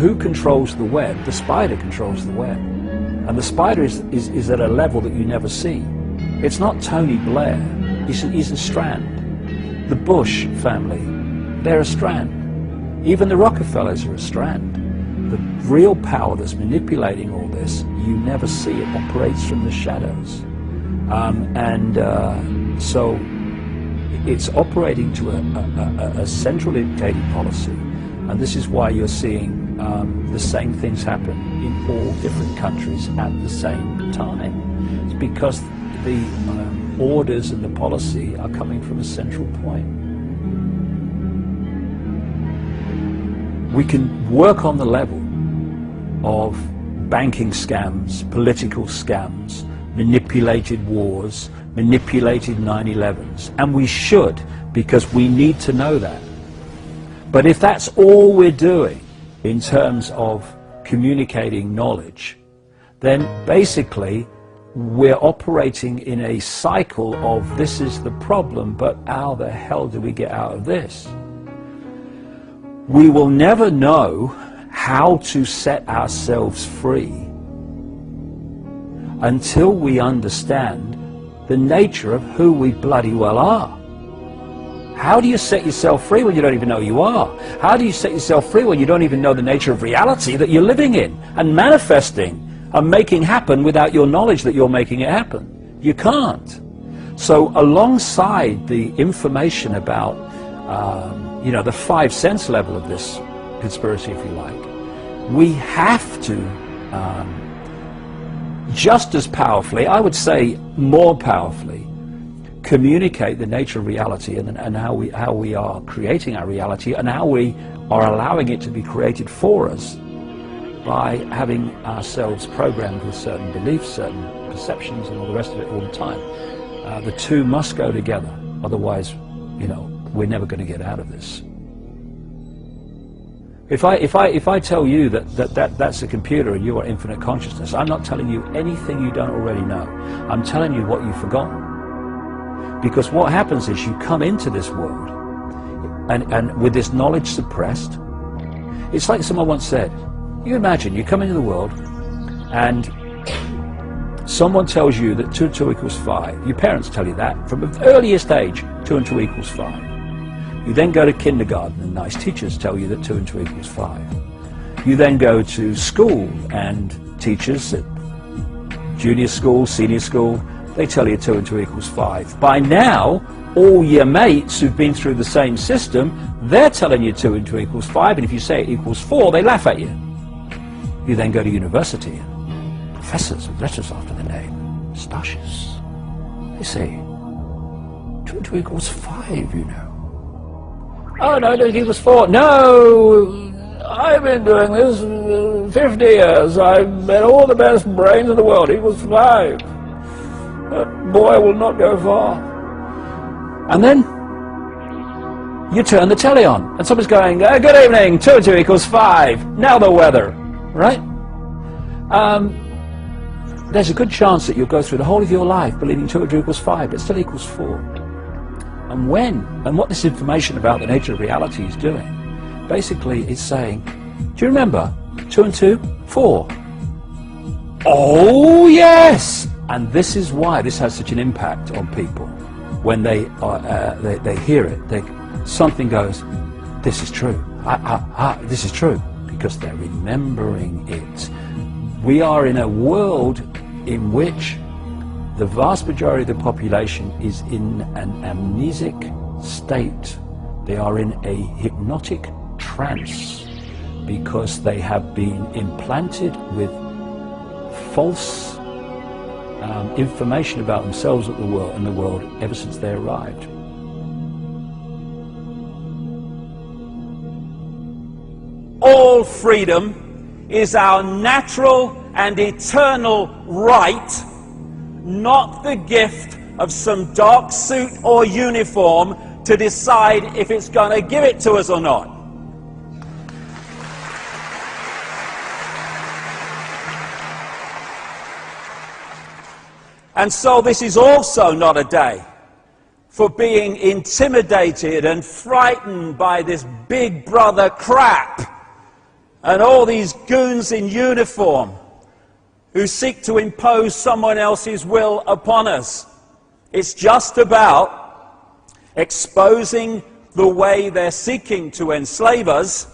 who controls the web? The spider controls the web. And the spider is at a level that you never see. It's not Tony Blair, he's a strand. The Bush family, they're a strand. Even the Rockefellers are a strand. The real power that's manipulating all this, you never see. It operates from the shadows. So it's operating to a central dictated policy. And this is why you're seeing the same things happen in all different countries at the same time. It's because the orders and the policy are coming from a central point. We can work on the level of banking scams, political scams, manipulated wars, manipulated 9/11s, and we should, because we need to know that. But if that's all we're doing in terms of communicating knowledge, then basically we're operating in a cycle of this is the problem, but how the hell do we get out of this? We will never know how to set ourselves free until we understand the nature of who we bloody well are. How do you set yourself free when you don't even know you are? How do you set yourself free when you don't even know the nature of reality that you're living in and manifesting and making happen without your knowledge that you're making it happen? You can't. So alongside the information about the 5 sense level of this conspiracy, if you like, we have to just as powerfully, I would say more powerfully, communicate the nature of reality and how we are creating our reality and how we are allowing it to be created for us by having ourselves programmed with certain beliefs, certain perceptions, and all the rest of it all the time. The two must go together, otherwise, we're never going to get out of this. If I tell you that's a computer and you are infinite consciousness, I'm not telling you anything you don't already know. I'm telling you what you've forgotten. Because what happens is you come into this world and with this knowledge suppressed. It's like someone once said, you imagine you come into the world and someone tells you that 2 and 2 equals 5. Your parents tell you that from the earliest age, 2 and 2 equals 5. You then go to kindergarten and nice teachers tell you that 2 and 2 equals 5. You then go to school and teachers at junior school, senior school, they tell you 2 and 2 equals 5. By now, all your mates who've been through the same system, they're telling you 2 and 2 equals 5, and if you say it equals 4, they laugh at you. You then go to university, and professors with letters after their name, moustaches, they say 2 and 2 equals 5, you know. Oh no, it equals 4. No, I've been doing this 50 years. I've met all the best brains in the world. It equals 5. That boy will not go far. And then you turn the telly on and someone's going, good evening, 2 and 2 equals 5. Now the weather, right? There's a good chance that you'll go through the whole of your life believing 2 and 2 equals 5, but it still equals 4. And what this information about the nature of reality is doing, basically it's saying, do you remember 2 and 2? 4. Oh yes! And this is why this has such an impact on people. When they hear it, something goes, this is true. This is true, because they're remembering it. We are in a world in which the vast majority of the population is in an amnesic state. They are in a hypnotic trance because they have been implanted with false information about themselves and the world ever since they arrived. All freedom is our natural and eternal right, not the gift of some dark suit or uniform to decide if it's going to give it to us or not. And so this is also not a day for being intimidated and frightened by this big brother crap. and all these goons in uniform who seek to impose someone else's will upon us. It's just about exposing the way they're seeking to enslave us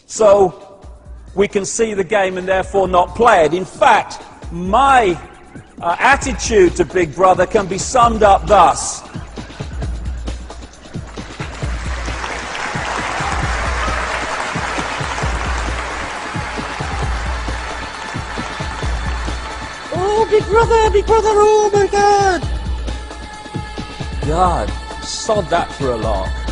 so we can see the game and therefore not play it. In fact, my attitude to Big Brother can be summed up thus. Oh, Big Brother, oh my God! God, sod that for a laugh.